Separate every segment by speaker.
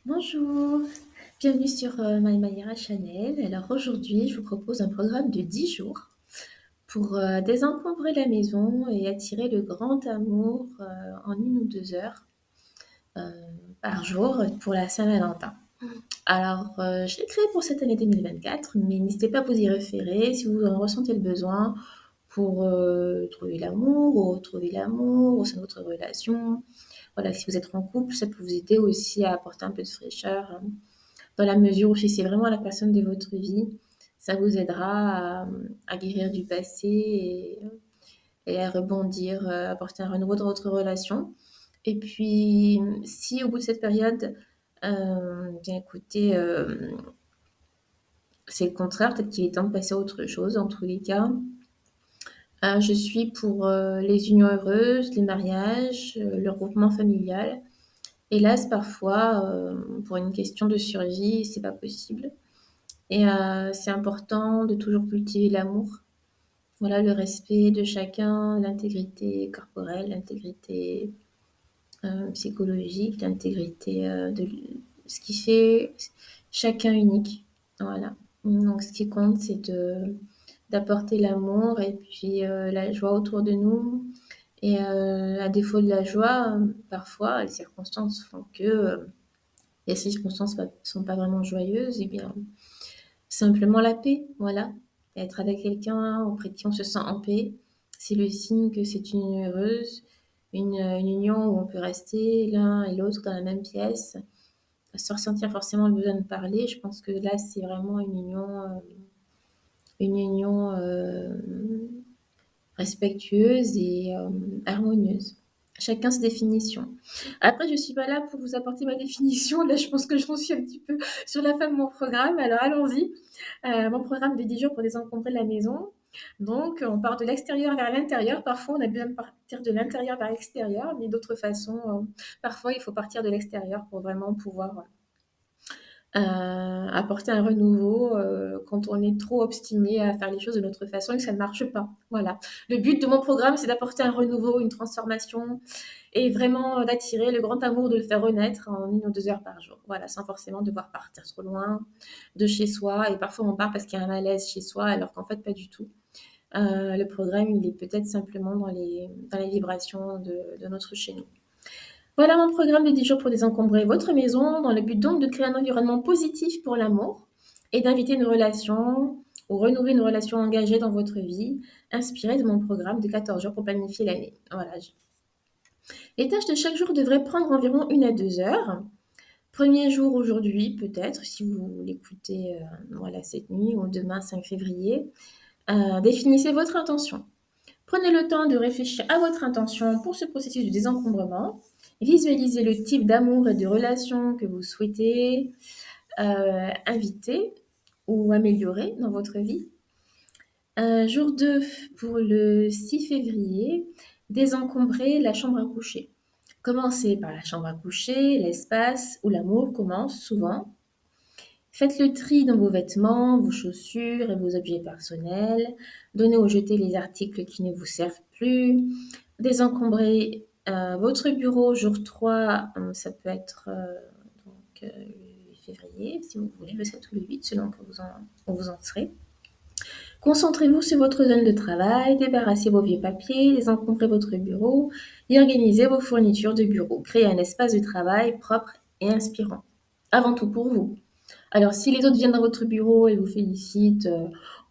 Speaker 1: Bonjour, bienvenue sur My Mayra Channel. Alors aujourd'hui, je vous propose un programme de 10 jours pour désencombrer la maison et attirer le grand amour en 1 ou 2 heures euh, par jour pour la Saint-Valentin. Alors, je l'ai créé pour cette année 2024, mais n'hésitez pas à vous y référer si vous en ressentez le besoin pour trouver l'amour ou retrouver l'amour au sein de votre relation. Voilà, si vous êtes en couple, ça peut vous aider aussi à apporter un peu de fraîcheur, hein, dans la mesure où si c'est vraiment la personne de votre vie, ça vous aidera à guérir du passé et à rebondir, apporter un renouveau dans votre relation. Et puis, si au bout de cette période, bien écoutez, c'est le contraire, peut-être qu'il est temps de passer à autre chose. En tous les cas, je suis pour les unions heureuses, les mariages, le regroupement familial. Hélas, parfois, pour une question de survie, c'est pas possible. Et c'est important de toujours cultiver l'amour. Voilà, le respect de chacun, l'intégrité corporelle, l'intégrité psychologique, l'intégrité de ce qui fait chacun unique. Voilà. Donc, ce qui compte, c'est d'apporter l'amour et puis la joie autour de nous. Et à défaut de la joie, parfois, les circonstances font que les circonstances ne sont pas vraiment joyeuses. Et bien, simplement la paix, voilà. Être avec quelqu'un auprès de qui on se sent en paix, c'est le signe que c'est une union heureuse, une union où on peut rester l'un et l'autre dans la même pièce, sans ressentir forcément le besoin de parler. Je pense que là, c'est vraiment une union respectueuse et harmonieuse. Chacun ses définitions. Après, je ne suis pas là pour vous apporter ma définition. Là, je pense que j'en suis un petit peu sur la fin de mon programme. Alors, allons-y. Mon programme de 10 jours pour désencombrer la maison. Donc, on part de l'extérieur vers l'intérieur. Parfois, on a besoin de partir de l'intérieur vers l'extérieur, mais d'autres façons, parfois, il faut partir de l'extérieur pour vraiment pouvoir apporter un renouveau quand on est trop obstiné à faire les choses de notre façon et que ça ne marche pas. Voilà. Le but de mon programme, c'est d'apporter un renouveau, une transformation et vraiment d'attirer le grand amour, de le faire renaître en 1 ou 2 heures par jour. Voilà, sans forcément devoir partir trop loin de chez soi. Et parfois, on part parce qu'il y a un malaise chez soi, alors qu'en fait, pas du tout. Le programme, il est peut-être simplement dans les vibrations de notre chez nous. Voilà mon programme de 10 jours pour désencombrer votre maison, dans le but donc de créer un environnement positif pour l'amour et d'inviter une relation ou renouveler une relation engagée dans votre vie, inspirée de mon programme de 14 jours pour planifier l'année. Voilà. Les tâches de chaque jour devraient prendre environ 1 à 2 heures. Premier jour aujourd'hui, peut-être, si vous l'écoutez voilà, cette nuit ou demain 5 février, définissez votre intention. Prenez le temps de réfléchir à votre intention pour ce processus de désencombrement. Visualisez le type d'amour et de relation que vous souhaitez inviter ou améliorer dans votre vie. Jour 2 pour le 6 février, désencombrer la chambre à coucher. Commencez par la chambre à coucher, l'espace où l'amour commence souvent. Faites le tri dans vos vêtements, vos chaussures et vos objets personnels. Donnez ou jetez les articles qui ne vous servent plus. Désencombrez votre bureau jour 3, ça peut être le 8 février, si vous voulez, le 7 ou le 8, selon que où vous en serez. Concentrez-vous sur votre zone de travail, débarrassez vos vieux papiers, désencombrez votre bureau et organisez vos fournitures de bureau. Créez un espace de travail propre et inspirant. Avant tout pour vous. Alors, si les autres viennent dans votre bureau et vous félicitent,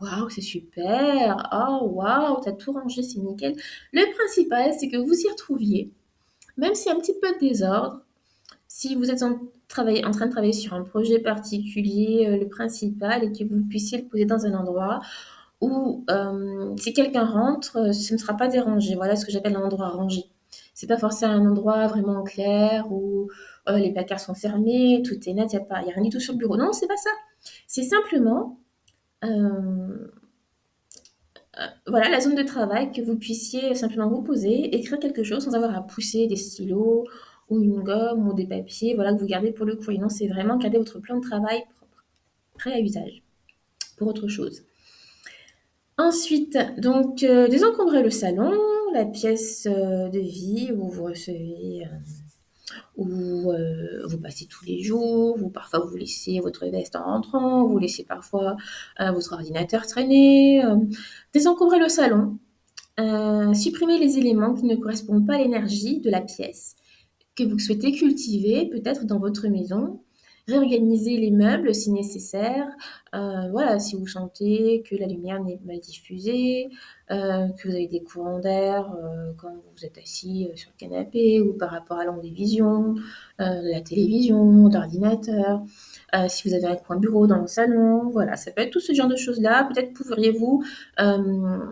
Speaker 1: waouh, c'est super, oh waouh, t'as tout rangé, c'est nickel. Le principal, c'est que vous y retrouviez, même si un petit peu de désordre, si vous êtes en train de travailler sur un projet particulier, le principal est que vous puissiez le poser dans un endroit où, si quelqu'un rentre, ce ne sera pas dérangé. Voilà ce que j'appelle un endroit rangé. C'est pas forcément un endroit vraiment clair où les placards sont fermés, tout est net, il y a rien du tout sur le bureau. Non, c'est pas ça. C'est simplement voilà, la zone de travail, que vous puissiez simplement vous poser, écrire quelque chose sans avoir à pousser des stylos ou une gomme ou des papiers, voilà, que vous gardez pour le courrier. Non, c'est vraiment garder votre plan de travail propre, prêt à usage pour autre chose. Ensuite, donc, désencombrer le salon, la pièce de vie où vous recevez où vous passez tous les jours, ou parfois vous laissez votre veste en rentrant, vous laissez parfois votre ordinateur traîner. Désencombrez le salon, supprimez les éléments qui ne correspondent pas à l'énergie de la pièce que vous souhaitez cultiver peut-être dans votre maison. Réorganiser les meubles si nécessaire. Voilà, si vous sentez que la lumière n'est mal diffusée, que vous avez des courants d'air quand vous êtes assis sur le canapé ou par rapport à l'angle des visions, de la télévision, d'ordinateur. Si vous avez un coin bureau dans le salon, voilà, ça peut être tout ce genre de choses-là. Peut-être pourriez-vous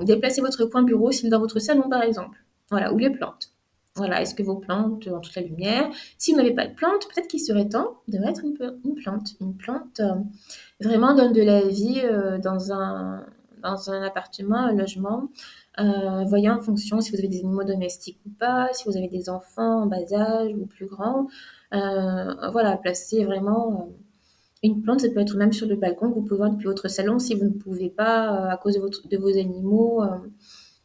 Speaker 1: déplacer votre coin bureau s'il est dans votre salon, par exemple. Voilà, ou les plantes. Voilà, est-ce que vos plantes ont toute la lumière? Si vous n'avez pas de plantes, peut-être qu'il serait temps de mettre une plante. Une plante vraiment donne de la vie dans un appartement, un logement. Voyez en fonction si vous avez des animaux domestiques ou pas, si vous avez des enfants en bas âge ou plus grands. Voilà, placez vraiment une plante, ça peut être même sur le balcon que vous pouvez voir depuis votre salon si vous ne pouvez pas, à cause de vos animaux,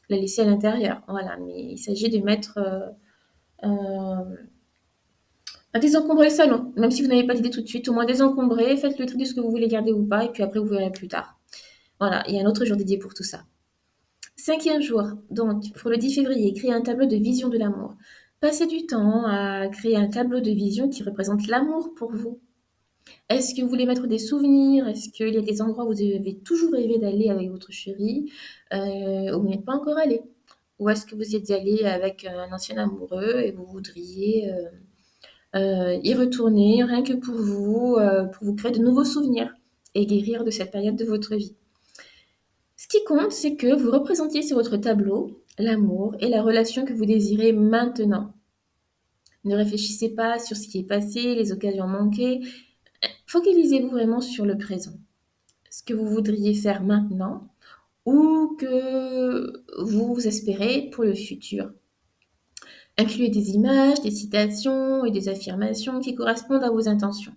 Speaker 1: la laisser à l'intérieur. Voilà, mais il s'agit de mettre désencombrer le salon. Même si vous n'avez pas d'idée tout de suite, au moins désencombrer, faites le tri de ce que vous voulez garder ou pas, et puis après vous verrez plus tard. Voilà, il y a un autre jour dédié pour tout ça. 5e jour, donc pour le 10 février, créez un tableau de vision de l'amour. Passez du temps à créer un tableau de vision qui représente l'amour pour vous. Est-ce que vous voulez mettre des souvenirs? Est-ce qu'il y a des endroits où vous avez toujours rêvé d'aller avec votre chéri, où vous n'êtes pas encore allé? Ou est-ce que vous y êtes allé avec un ancien amoureux et vous voudriez y retourner rien que pour vous créer de nouveaux souvenirs et guérir de cette période de votre vie? Ce qui compte, c'est que vous représentiez sur votre tableau l'amour et la relation que vous désirez maintenant. Ne réfléchissez pas sur ce qui est passé, les occasions manquées. Focalisez-vous vraiment sur le présent. Ce que vous voudriez faire maintenant ou que vous espérez pour le futur. Incluez des images, des citations et des affirmations qui correspondent à vos intentions.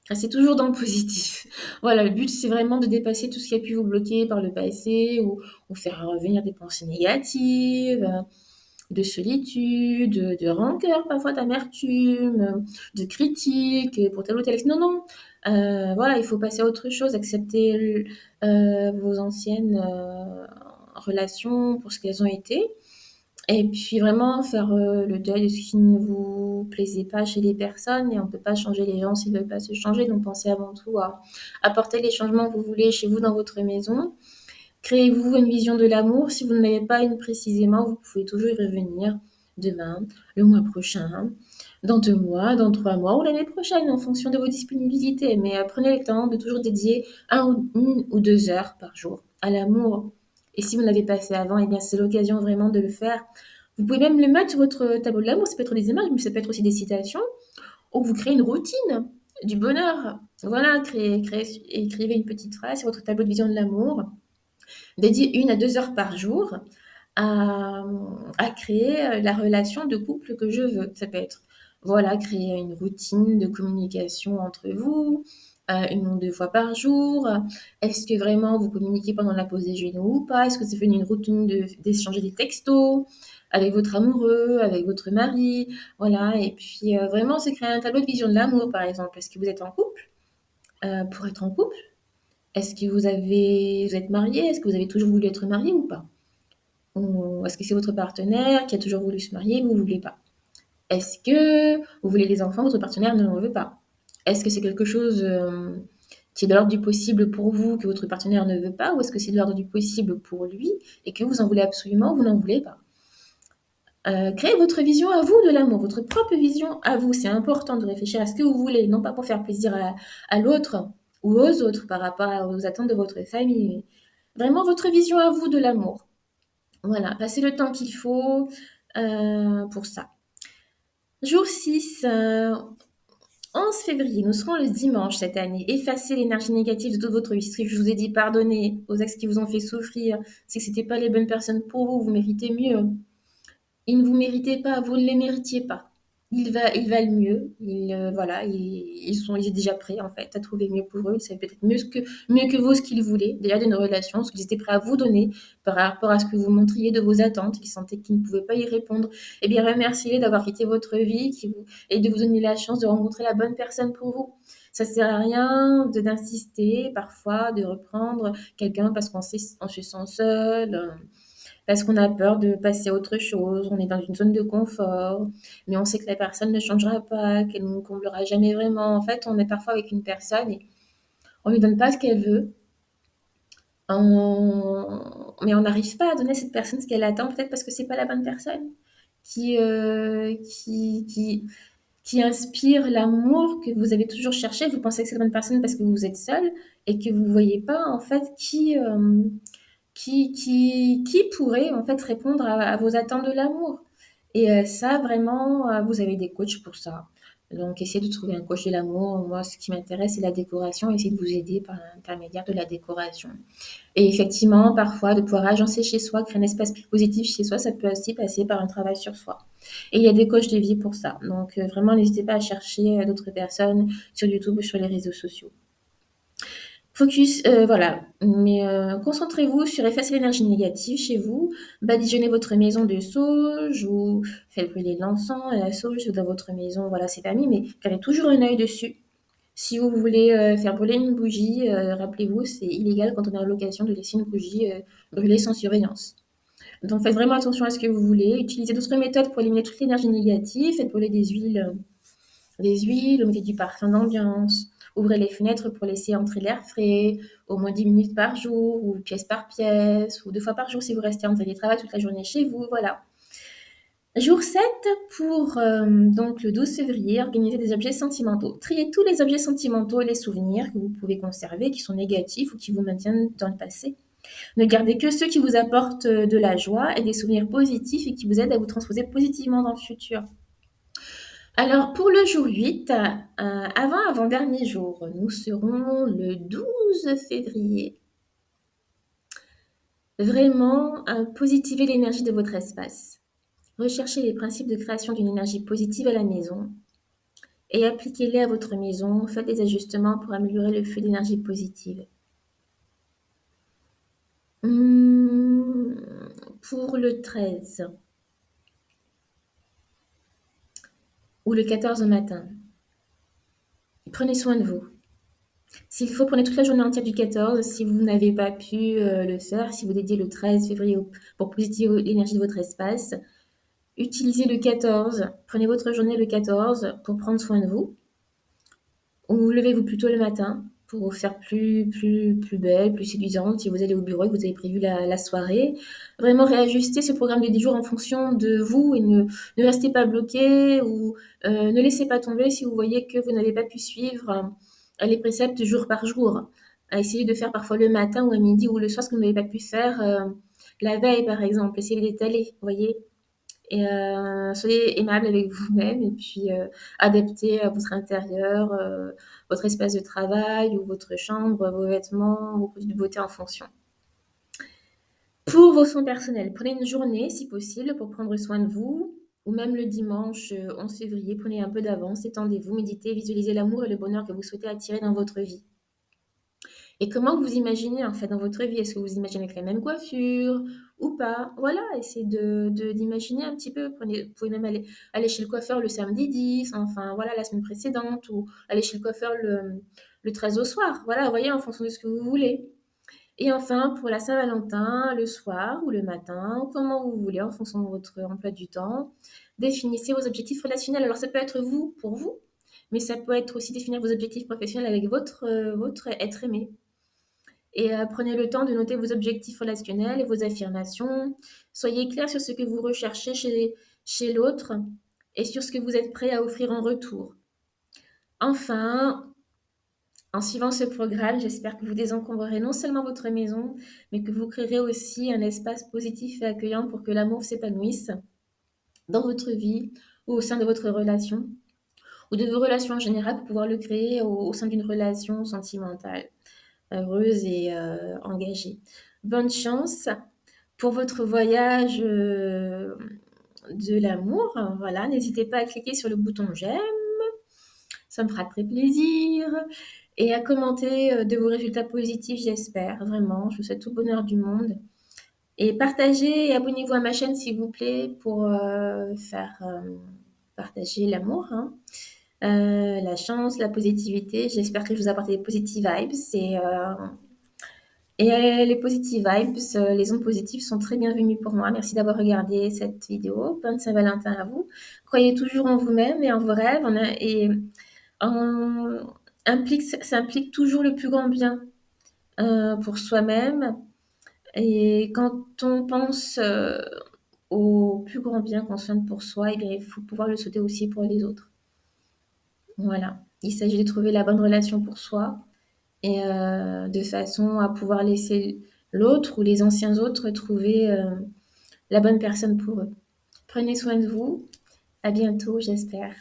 Speaker 1: Restez toujours dans le positif. Voilà, le but, c'est vraiment de dépasser tout ce qui a pu vous bloquer par le passé ou faire revenir des pensées négatives, de solitude, de rancœur, parfois d'amertume, de critique pour tel ou tel ex. Non, non. Voilà, il faut passer à autre chose, accepter vos anciennes relations pour ce qu'elles ont été. Et puis vraiment faire le deuil de ce qui ne vous plaisait pas chez les personnes. Et on ne peut pas changer les gens s'ils ne veulent pas se changer. Donc pensez avant tout à apporter les changements que vous voulez chez vous dans votre maison. Créez-vous une vision de l'amour. Si vous n'en avez pas une précisément, vous pouvez toujours y revenir demain, le mois prochain, dans 2 mois, dans 3 mois ou l'année prochaine en fonction de vos disponibilités. Mais prenez le temps de toujours dédier 1 ou 2 heures par jour à l'amour. Et si vous ne l'avez pas fait avant, eh bien c'est l'occasion vraiment de le faire. Vous pouvez même le mettre sur votre tableau de l'amour. Ça peut être des images, mais ça peut être aussi des citations. Ou vous créez une routine du bonheur. Voilà, écrivez une petite phrase sur votre tableau de vision de l'amour. Dédiez 1 à 2 heures par jour à, à créer la relation de couple que je veux. Ça peut être, voilà, créer une routine de communication entre vous, 1 ou 2 fois par jour. Est-ce que vraiment vous communiquez pendant la pause déjeuner ou pas? Est-ce que c'est devenu une routine d'échanger des textos avec votre amoureux, avec votre mari? Voilà, et puis vraiment, c'est créer un tableau de vision de l'amour, par exemple. Est-ce que vous êtes en couple? Pour être en couple, est-ce que vous êtes marié? Est-ce que vous avez toujours voulu être marié ou pas? Ou est-ce que c'est votre partenaire qui a toujours voulu se marier et vous ne voulez pas? Est-ce que vous voulez des enfants, votre partenaire ne veut pas? Est-ce que c'est quelque chose qui est de l'ordre du possible pour vous, que votre partenaire ne veut pas? Ou est-ce que c'est de l'ordre du possible pour lui et que vous en voulez absolument, vous n'en voulez pas? Créez votre vision à vous de l'amour, votre propre vision à vous. C'est important de réfléchir à ce que vous voulez, non pas pour faire plaisir à l'autre ou aux autres par rapport aux attentes de votre famille. Vraiment votre vision à vous de l'amour. Voilà, passez le temps qu'il faut pour ça. Jour 6, 11 février, nous serons le dimanche cette année. Effacez l'énergie négative de toute votre vie. Ce que je vous ai dit, pardonnez aux ex qui vous ont fait souffrir. C'est que ce n'étaient pas les bonnes personnes pour vous, vous méritez mieux. Ils ne vous méritaient pas, vous ne les méritiez pas. ils valent mieux. Voilà, ils sont déjà prêts en fait à trouver mieux pour eux. Ils savent peut-être mieux que vous ce qu'ils voulaient déjà d'une relation, ce qu'ils étaient prêts à vous donner par rapport à ce que vous montriez de vos attentes. Ils sentaient qu'ils ne pouvaient pas y répondre. Eh bien, remerciez-les d'avoir quitté votre vie et de vous donner la chance de rencontrer la bonne personne pour vous. Ça sert à rien d'insister parfois, de reprendre quelqu'un parce on se sent seul. Parce qu'on a peur de passer à autre chose, on est dans une zone de confort, mais on sait que la personne ne changera pas, qu'elle ne nous comblera jamais vraiment. En fait, on est parfois avec une personne et on lui donne pas ce qu'elle veut, mais on n'arrive pas à donner à cette personne ce qu'elle attend, peut-être parce que c'est pas la bonne personne qui, euh, qui, qui, qui inspire l'amour que vous avez toujours cherché. Vous pensez que c'est la bonne personne parce que vous êtes seul et que vous voyez pas en fait qui pourrait en fait répondre à vos attentes de l'amour. Et ça, vraiment, vous avez des coachs pour ça. Donc, essayez de trouver un coach de l'amour. Moi, ce qui m'intéresse, c'est la décoration. Essayez de vous aider par l'intermédiaire de la décoration. Et effectivement, parfois, de pouvoir agencer chez soi, créer un espace plus positif chez soi, ça peut aussi passer par un travail sur soi. Et il y a des coachs de vie pour ça. Donc, vraiment, n'hésitez pas à chercher d'autres personnes sur YouTube ou sur les réseaux sociaux. Focus, voilà, mais concentrez-vous sur effacer l'énergie négative chez vous, badigeonnez votre maison de sauge ou faites brûler l'encens et la sauge dans votre maison, voilà, c'est permis, mais gardez toujours un œil dessus. Si vous voulez faire brûler une bougie, rappelez-vous, c'est illégal quand on est en location de laisser une bougie brûler sans surveillance. Donc faites vraiment attention à ce que vous voulez. Utilisez d'autres méthodes pour éliminer toute l'énergie négative. Faites brûler des huiles, mettez du parfum d'ambiance, ouvrez les fenêtres pour laisser entrer l'air frais, au moins 10 minutes par jour, ou pièce par pièce, ou 2 fois par jour si vous restez en télétravail toute la journée chez vous, voilà. Jour 7 pour donc le 12 février, organiser des objets sentimentaux. Triez tous les objets sentimentaux et les souvenirs que vous pouvez conserver, qui sont négatifs ou qui vous maintiennent dans le passé. Ne gardez que ceux qui vous apportent de la joie et des souvenirs positifs et qui vous aident à vous transposer positivement dans le futur. Alors, pour le jour 8, avant-dernier jour, nous serons le 12 février. Vraiment, positivez l'énergie de votre espace. Recherchez les principes de création d'une énergie positive à la maison et appliquez-les à votre maison. Faites des ajustements pour améliorer le flux d'énergie positive. Hum, pour le 13 ou le 14 au matin, prenez soin de vous. S'il faut, prenez toute la journée entière du 14. Si vous n'avez pas pu le faire, si vous dédiez le 13 février pour positiver l'énergie de votre espace, utilisez le 14. Prenez votre journée le 14 pour prendre soin de vous. Ou levez-vous plus tôt le matin pour vous faire plus belle, plus séduisante si vous allez au bureau et que vous avez prévu la soirée. Vraiment réajuster ce programme de 10 jours en fonction de vous et ne restez pas bloqué ou ne laissez pas tomber si vous voyez que vous n'avez pas pu suivre les préceptes jour par jour. Essayez de faire parfois le matin ou à midi ou le soir ce que vous n'avez pas pu faire la veille par exemple. Essayez d'étaler, vous voyez. Et soyez aimable avec vous-même et puis adaptez à votre intérieur, votre espace de travail ou votre chambre, vos vêtements, vos produits de beauté en fonction. Pour vos soins personnels, prenez une journée si possible pour prendre soin de vous ou même le dimanche 11 février, prenez un peu d'avance, détendez-vous, méditez, visualisez l'amour et le bonheur que vous souhaitez attirer dans votre vie. Et comment vous imaginez en fait dans votre vie? Est-ce que vous imaginez avec la même coiffure ou pas? Voilà, essayez d'imaginer un petit peu. Vous pouvez même aller chez le coiffeur le samedi 10, enfin voilà, la semaine précédente, ou aller chez le coiffeur le 13 au soir. Voilà, vous voyez, en fonction de ce que vous voulez. Et enfin, pour la Saint-Valentin, le soir ou le matin, comment vous voulez, en fonction de votre emploi du temps, définissez vos objectifs relationnels. Alors ça peut être vous pour vous, mais ça peut être aussi définir vos objectifs professionnels avec votre être aimé. Et prenez le temps de noter vos objectifs relationnels et vos affirmations. Soyez clair sur ce que vous recherchez chez l'autre et sur ce que vous êtes prêt à offrir en retour. Enfin, en suivant ce programme, j'espère que vous désencombrerez non seulement votre maison, mais que vous créerez aussi un espace positif et accueillant pour que l'amour s'épanouisse dans votre vie ou au sein de votre relation, ou de vos relations en général pour pouvoir le créer au sein d'une relation sentimentale heureuse et engagée. Bonne chance pour votre voyage de l'amour. Voilà, n'hésitez pas à cliquer sur le bouton j'aime, ça me fera très plaisir. Et à commenter de vos résultats positifs, j'espère, vraiment. Je vous souhaite tout le bonheur du monde. Et partagez et abonnez-vous à ma chaîne, s'il vous plaît, pour faire partager l'amour, hein. La chance, la positivité. J'espère que je vous apporte des positive vibes. Et les positive vibes, les ondes positives sont très bienvenues pour moi. Merci d'avoir regardé cette vidéo. Bonne Saint-Valentin à vous. Croyez toujours en vous-même et en vos rêves. En- ça implique toujours le plus grand bien pour soi-même. Et quand on pense au plus grand bien qu'on souhaite pour soi, eh bien, il faut pouvoir le souhaiter aussi pour les autres. Voilà. Il s'agit de trouver la bonne relation pour soi et de façon à pouvoir laisser l'autre ou les anciens autres trouver la bonne personne pour eux. Prenez soin de vous. À bientôt, j'espère.